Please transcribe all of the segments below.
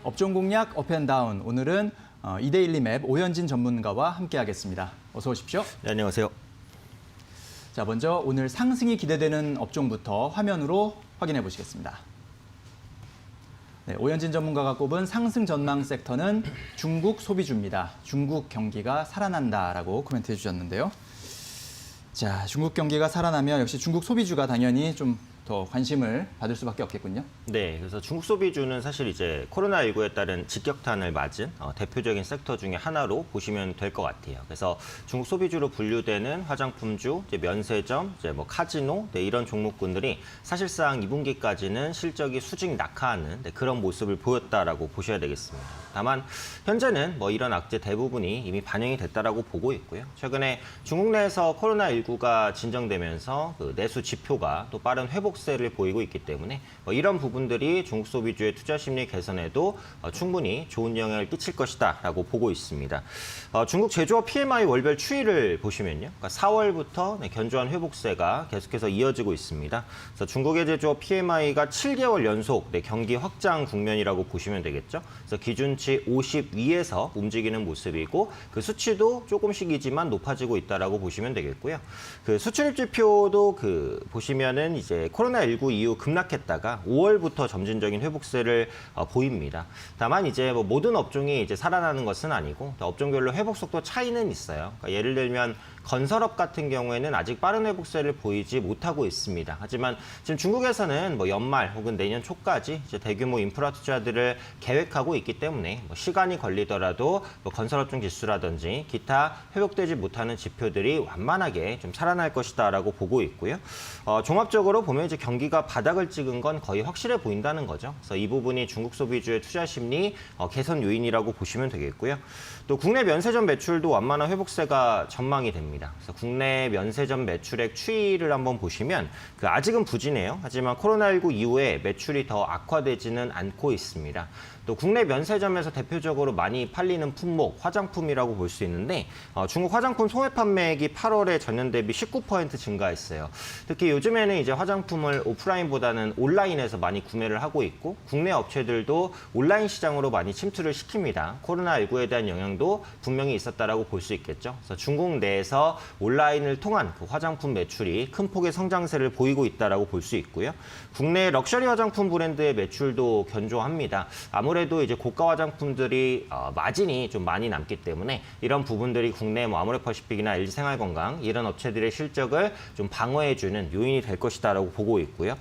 업종 공략 업앤다운. 오늘은 이데일리 맵 오현진 전문가와 함께하겠습니다. 어서 오십시오. 네, 안녕하세요. 자, 먼저 오늘 상승이 기대되는 업종부터 화면으로 확인해 보시겠습니다. 네, 오현진 전문가가 꼽은 상승 전망 섹터는 중국 소비주입니다. 중국 경기가 살아난다라고 코멘트해 주셨는데요. 자, 중국 경기가 살아나면 역시 중국 소비주가 당연히 좀 더 관심을 받을 수밖에 없겠군요. 네, 그래서 중국 소비주는 사실 이제 코로나19에 따른 직격탄을 맞은 대표적인 섹터 중에 하나로 보시면 될 것 같아요. 그래서 중국 소비주로 분류되는 화장품주, 이제 면세점, 이제 뭐 카지노, 이런 종목군들이 사실상 2분기까지는 실적이 수직 낙하하는 그런 모습을 보였다라고 보셔야 되겠습니다. 다만 현재는 뭐 이런 악재 대부분이 이미 반영이 됐다라고 보고 있고요. 최근에 중국 내에서 코로나19가 진정되면서 그 내수 지표가 또 빠른 회복세를 보이고 있기 때문에 이런 부분들이 중국 소비주의 투자 심리 개선에도 충분히 좋은 영향을 끼칠 것이다라고 보고 있습니다. 중국 제조업 PMI 월별 추이를 보시면요, 그러니까 4월부터 견조한 회복세가 계속해서 이어지고 있습니다. 그래서 중국의 제조업 PMI가 7개월 연속 경기 확장 국면이라고 보시면 되겠죠. 그래서 기준치 50 위에서 움직이는 모습이고 그 수치도 조금씩이지만 높아지고 있다라고 보시면 되겠고요. 그 수출입 지표도 보시면은 이제 코로나19 이후 급락했다가 5월부터 점진적인 회복세를 보입니다. 다만 이제 뭐 모든 업종이 이제 살아나는 것은 아니고 업종별로 회복 속도 차이는 있어요. 그러니까 예를 들면 건설업 같은 경우에는 아직 빠른 회복세를 보이지 못하고 있습니다. 하지만 지금 중국에서는 뭐 연말 혹은 내년 초까지 이제 대규모 인프라 투자들을 계획하고 있기 때문에 뭐 시간이 걸리더라도 뭐 건설업종 지수라든지 기타 회복되지 못하는 지표들이 완만하게 좀 살아날 것이다라고 보고 있고요. 종합적으로 보면 이제 경기가 바닥을 찍은 건 거의 확실해 보인다는 거죠. 그래서 이 부분이 중국 소비주의 투자 심리 개선 요인이라고 보시면 되겠고요. 또 국내 면세점 매출도 완만한 회복세가 전망이 됩니다. 그래서 국내 면세점 매출액 추이를 한번 보시면 아직은 부진해요. 하지만 코로나19 이후에 매출이 더 악화되지는 않고 있습니다. 또 국내 면세점에서 대표적으로 많이 팔리는 품목, 화장품이라고 볼 수 있는데 중국 화장품 소매 판매액이 8월에 전년 대비 19% 증가했어요. 특히 요즘에는 이제 화장품을 오프라인보다는 온라인에서 많이 구매를 하고 있고 국내 업체들도 온라인 시장으로 많이 침투를 시킵니다. 코로나19에 대한 영향도 분명히 있었다라고 볼 수 있겠죠. 그래서 중국 내에서 온라인을 통한 화장품 매출이 큰 폭의 성장세를 보이고 있다라고 볼 수 있고요. 국내 럭셔리 화장품 브랜드의 매출도 견조합니다. 아무래도 이제 고가 화장품들이 마진이 좀 많이 남기 때문에 이런 부분들이 국내 뭐 아모레퍼시픽이나 LG생활건강 이런 업체들의 실적을 좀 방어해주는 요인이 될 것이다라고 보고 있고요.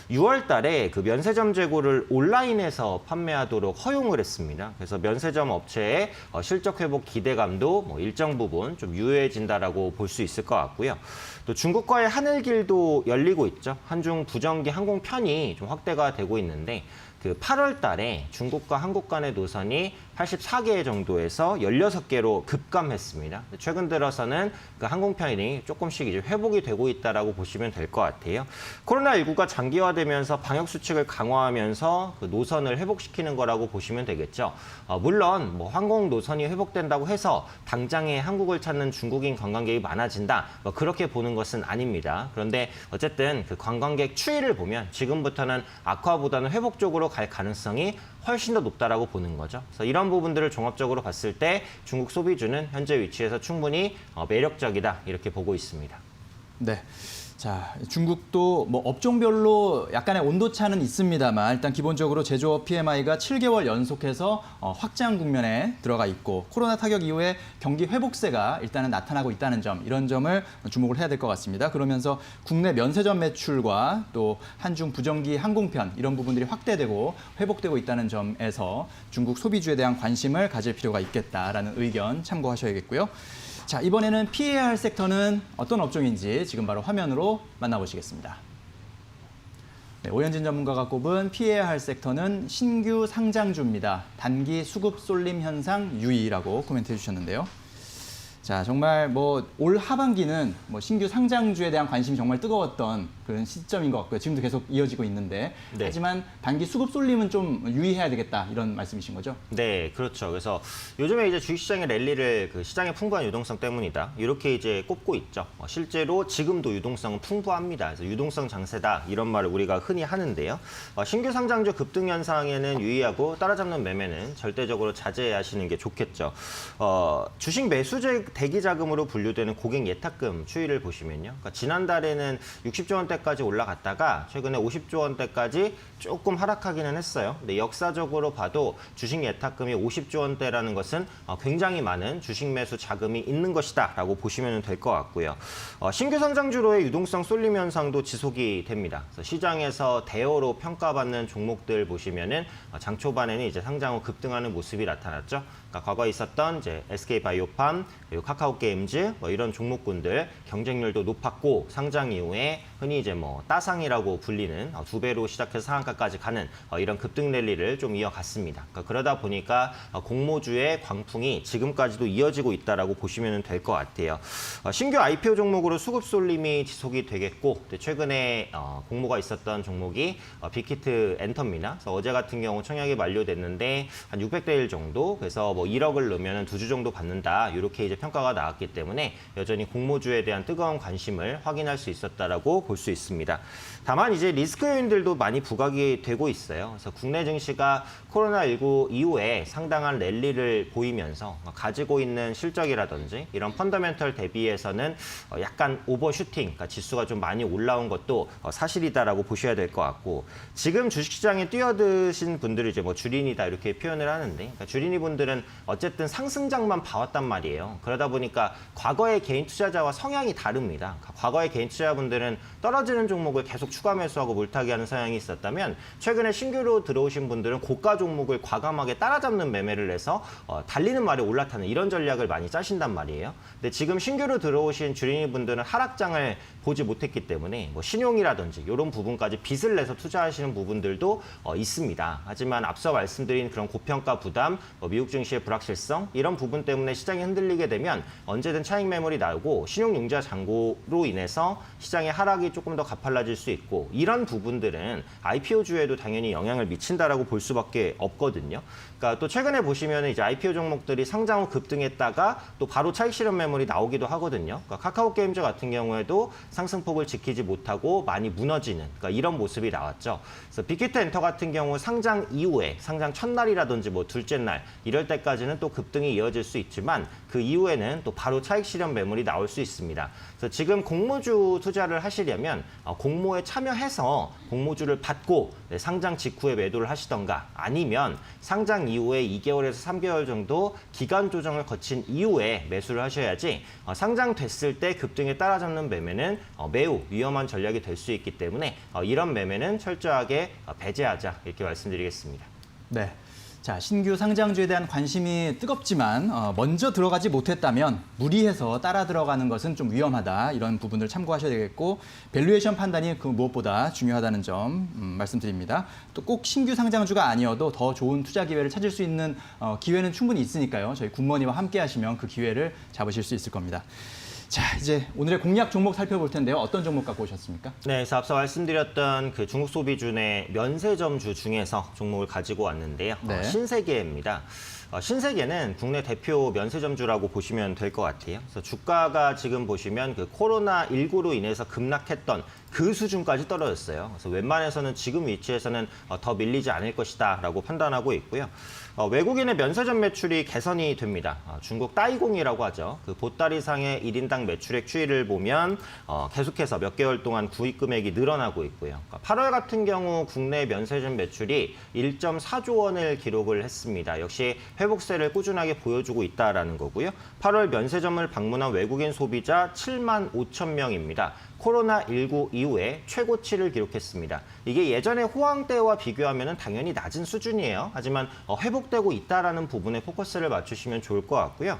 6월 달에 그 면세점 재고를 온라인에서 판매하도록 허용을 했습니다. 그래서 면세점 업체의 실적 회복 기대감도 뭐 일정 부분 좀 유효해진다라고 볼 수 있을 것 같고요. 또 중국과의 하늘길도 열리고 있죠. 한중 부정기 항공편이 좀 확대가 되고 있는데 8월 달에 중국과 한국 간의 노선이 84개 정도에서 16개로 급감했습니다. 최근 들어서는 항공편이 조금씩 이제 회복이 되고 있다라고 보시면 될 것 같아요. 코로나19가 장기화되면서 방역 수칙을 강화하면서 노선을 회복시키는 거라고 보시면 되겠죠. 물론 뭐 항공 노선이 회복된다고 해서 당장에 한국을 찾는 중국인 관광객이 많아진다, 그렇게 보는 것은 아닙니다. 그런데 어쨌든 관광객 추이를 보면 지금부터는 악화보다는 회복 쪽으로 갈 가능성이 훨씬 더 높다라고 보는 거죠. 그래서 이런 부분들을 종합적으로 봤을 때 중국 소비주는 현재 위치에서 충분히 매력적이다 이렇게 보고 있습니다. 네. 자, 중국도 뭐 업종별로 약간의 온도차는 있습니다만 일단 기본적으로 제조업 PMI가 7개월 연속해서 확장 국면에 들어가 있고 코로나 타격 이후에 경기 회복세가 일단은 나타나고 있다는 점, 이런 점을 주목을 해야 될 것 같습니다. 그러면서 국내 면세점 매출과 또 한중 부정기 항공편 이런 부분들이 확대되고 회복되고 있다는 점에서 중국 소비주에 대한 관심을 가질 필요가 있겠다라는 의견 참고하셔야겠고요. 자, 이번에는 피해야 할 섹터는 어떤 업종인지 지금 바로 화면으로 만나보시겠습니다. 네, 오현진 전문가가 꼽은 피해야 할 섹터는 신규 상장주입니다. 단기 수급 쏠림 현상 유의라고 코멘트해 주셨는데요. 자, 정말 뭐 올 하반기는 뭐 신규 상장주에 대한 관심이 정말 뜨거웠던 그런 시점인 것 같고요. 지금도 계속 이어지고 있는데 네. 하지만 단기 수급 쏠림은 좀 유의해야 되겠다 이런 말씀이신 거죠? 네, 그렇죠. 그래서 요즘에 이제 주식시장의 랠리를 그 시장의 풍부한 유동성 때문이다. 이렇게 이제 꼽고 있죠. 실제로 지금도 유동성은 풍부합니다. 그래서 유동성 장세다 이런 말을 우리가 흔히 하는데요. 신규 상장주 급등 현상에는 유의하고 따라잡는 매매는 절대적으로 자제하시는 게 좋겠죠. 주식 매수제 대기 자금으로 분류되는 고객 예탁금 추이를 보시면요. 그러니까 지난달에는 60조 원대까지 올라갔다가 최근에 50조 원대까지 조금 하락하기는 했어요. 근데 역사적으로 봐도 주식 예탁금이 50조 원대라는 것은 굉장히 많은 주식 매수 자금이 있는 것이다라고 보시면 될 것 같고요. 신규 상장주로의 유동성 쏠림 현상도 지속이 됩니다. 그래서 시장에서 대여로 평가받는 종목들 보시면은 장 초반에는 이제 상장 후 급등하는 모습이 나타났죠. 그러니까 과거에 있었던 이제 SK바이오팜, 그리고 카카오게임즈 뭐 이런 종목군들 경쟁률도 높았고 상장 이후에 흔히 이제 뭐 따상이라고 불리는 2배로 시작해서 상한가까지 가는 이런 급등 랠리를 좀 이어갔습니다. 그러니까 그러다 보니까 공모주의 광풍이 지금까지도 이어지고 있다라고 보시면 될 것 같아요. 신규 IPO 종목으로 수급 쏠림이 지속이 되겠고 최근에 공모가 있었던 종목이 빅히트 엔터입니다. 그래서 어제 같은 경우 청약이 만료됐는데 한 600대 1 정도 그래서 뭐 1억을 넣으면 2주 정도 받는다 이렇게 이제 평가가 나왔기 때문에 여전히 공모주에 대한 뜨거운 관심을 확인할 수 있었다라고 볼 수 있습니다. 다만 이제 리스크 요인들도 많이 부각이 되고 있어요. 그래서 국내 증시가 코로나19 이후에 상당한 랠리를 보이면서 가지고 있는 실적이라든지 이런 펀더멘털 대비해서는 약간 오버슈팅, 그러니까 지수가 좀 많이 올라온 것도 사실이다라고 보셔야 될 것 같고 지금 주식시장에 뛰어드신 분들이 이제 뭐 주린이다 이렇게 표현을 하는데 그러니까 주린이 분들은 어쨌든 상승장만 봐왔단 말이에요. 그러다 보니까 과거의 개인 투자자와 성향이 다릅니다. 과거의 개인 투자자분들은 떨어지는 종목을 계속 추가 매수하고 몰타기하는 성향이 있었다면 최근에 신규로 들어오신 분들은 고가 종목을 과감하게 따라잡는 매매를 해서 달리는 말에 올라타는 이런 전략을 많이 짜신단 말이에요. 근데 지금 신규로 들어오신 주린이 분들은 하락장을 보지 못했기 때문에 뭐 신용이라든지 이런 부분까지 빚을 내서 투자하시는 부분들도 있습니다. 하지만 앞서 말씀드린 그런 고평가 부담, 미국 증시의 불확실성 이런 부분 때문에 시장이 흔들리게 되면 언제든 차익 매물이 나오고 신용융자 잔고로 인해서 시장의 하락이 조금 더 가팔라질 수 있고 이런 부분들은 IPO주에도 당연히 영향을 미친다라고 볼 수밖에 없거든요. 그러니까 또 최근에 보시면 이제 IPO 종목들이 상장 후 급등했다가 또 바로 차익 실현 매물이 나오기도 하거든요. 그러니까 카카오게임즈 같은 경우에도 상승폭을 지키지 못하고 많이 무너지는 그러니까 이런 모습이 나왔죠. 그래서 빅히트 엔터 같은 경우 상장 이후에 상장 첫날이라든지 뭐 둘째 날 이럴 때까지는 또 급등이 이어질 수 있지만 그 이후에는 또 바로 차익 실현 매물이 나올 수 있습니다. 그래서 지금 공모주 투자를 하시려면 공모에 참여해서 공모주를 받고 상장 직후에 매도를 하시던가 아니면 상장 이후에 2개월에서 3개월 정도 기간 조정을 거친 이후에 매수를 하셔야지 상장됐을 때 급등에 따라잡는 매매는 매우 위험한 전략이 될 수 있기 때문에 이런 매매는 철저하게 배제하자 이렇게 말씀드리겠습니다. 네. 자, 신규 상장주에 대한 관심이 뜨겁지만 먼저 들어가지 못했다면 무리해서 따라 들어가는 것은 좀 위험하다. 이런 부분들 참고하셔야 되겠고 밸류에이션 판단이 그 무엇보다 중요하다는 점 말씀드립니다. 또 꼭 신규 상장주가 아니어도 더 좋은 투자 기회를 찾을 수 있는 기회는 충분히 있으니까요. 저희 굿머니와 함께 하시면 그 기회를 잡으실 수 있을 겁니다. 자, 이제 오늘의 공략 종목 살펴볼 텐데요. 어떤 종목 갖고 오셨습니까? 네, 그래서 앞서 말씀드렸던 그 중국 소비주의 면세점주 중에서 종목을 가지고 왔는데요. 네. 신세계입니다. 신세계는 국내 대표 면세점주라고 보시면 될 것 같아요. 그래서 주가가 지금 보시면 그 코로나19로 인해서 급락했던 그 수준까지 떨어졌어요. 그래서 웬만해서는 지금 위치에서는 더 밀리지 않을 것이다라고 판단하고 있고요. 외국인의 면세점 매출이 개선이 됩니다. 중국 따이공이라고 하죠. 그 보따리상의 1인당 매출액 추이를 보면 계속해서 몇 개월 동안 구입 금액이 늘어나고 있고요. 그러니까 8월 같은 경우 국내 면세점 매출이 1.4조 원을 기록을 했습니다. 역시 회복세를 꾸준하게 보여주고 있다라는 거고요. 8월 면세점을 방문한 외국인 소비자 7만 5천 명입니다. 코로나19 이후에 최고치를 기록했습니다. 이게 예전의 호황 때와 비교하면 당연히 낮은 수준이에요. 하지만 회복되고 있다라는 부분에 포커스를 맞추시면 좋을 것 같고요.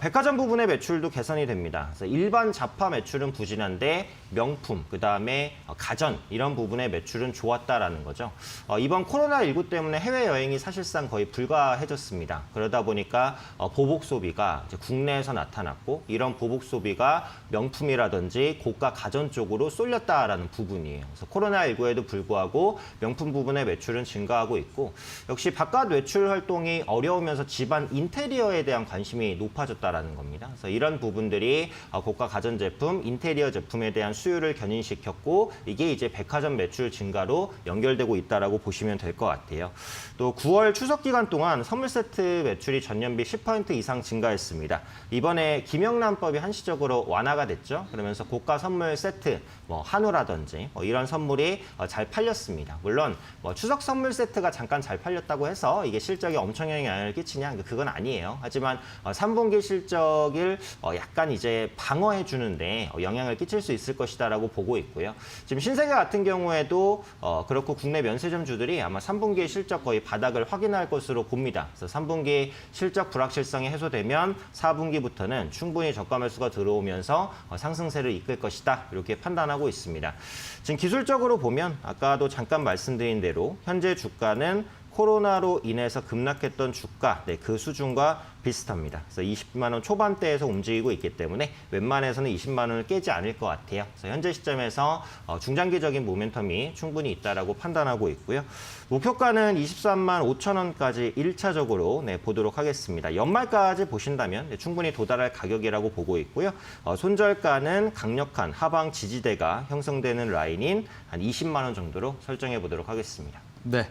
백화점 부분의 매출도 개선이 됩니다. 그래서 일반 잡화 매출은 부진한데 명품, 그다음에 가전 이런 부분의 매출은 좋았다라는 거죠. 이번 코로나19 때문에 해외여행이 사실상 거의 불가해졌습니다. 그러다 보니까 보복 소비가 이제 국내에서 나타났고 이런 보복 소비가 명품이라든지 고가 가전 쪽으로 쏠렸다라는 부분이에요. 그래서 코로나19에도 불구하고 명품 부분의 매출은 증가하고 있고 역시 바깥 외출 활동이 어려우면서 집안 인테리어에 대한 관심이 높아졌다라는 겁니다. 그래서 이런 부분들이 고가 가전 제품, 인테리어 제품에 대한 수요를 견인시켰고 이게 이제 백화점 매출 증가로 연결되고 있다라고 보시면 될 것 같아요. 또 9월 추석 기간 동안 선물 세트 매출이 전년비 10% 이상 증가했습니다. 이번에 김영란법이 한시적으로 완화가 됐죠. 그러면서 고가 선물 세트, 한우라든지 이런 선물이 잘 팔렸습니다. 물론 추석 선물 세트가 잠깐 잘 팔렸다고 해서 이게 실적에 엄청난 영향을 끼치냐? 그건 아니에요. 하지만 3분기 실적을 약간 이제 방어해 주는데 영향을 끼칠 수 있을 것이다라고 보고 있고요. 지금 신세계 같은 경우에도 그렇고 국내 면세점주들이 아마 3분기 실적 거의 바닥을 확인할 것으로 봅니다. 그래서 3분기 실적 불확실성이 해소되면 4분기부터는 충분히 저가 매수가 들어오면서 상승세를 이끌 것이다. 이렇게 판단하고 있습니다. 지금 기술적으로 보면 아까도 잠깐 말씀드린 대로 현재 주가는 코로나로 인해서 급락했던 주가, 그 수준과 비슷합니다. 그래서 20만 원 초반대에서 움직이고 있기 때문에 웬만해서는 20만 원을 깨지 않을 것 같아요. 그래서 현재 시점에서 중장기적인 모멘텀이 충분히 있다라고 판단하고 있고요. 목표가는 23만 5천 원까지 1차적으로 보도록 하겠습니다. 연말까지 보신다면 충분히 도달할 가격이라고 보고 있고요. 손절가는 강력한 하방 지지대가 형성되는 라인인 한 20만 원 정도로 설정해 보도록 하겠습니다. 네.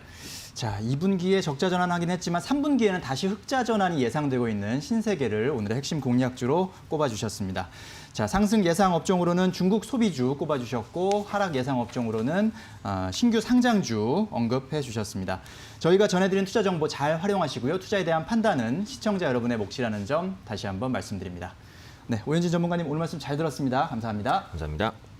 자, 2분기에 적자 전환하긴 했지만 3분기에는 다시 흑자 전환이 예상되고 있는 신세계를 오늘의 핵심 공략주로 꼽아주셨습니다. 자, 상승 예상 업종으로는 중국 소비주 꼽아주셨고 하락 예상 업종으로는 신규 상장주 언급해 주셨습니다. 저희가 전해드린 투자 정보 잘 활용하시고요. 투자에 대한 판단은 시청자 여러분의 몫이라는 점 다시 한번 말씀드립니다. 네, 오현진 전문가님 오늘 말씀 잘 들었습니다. 감사합니다. 감사합니다.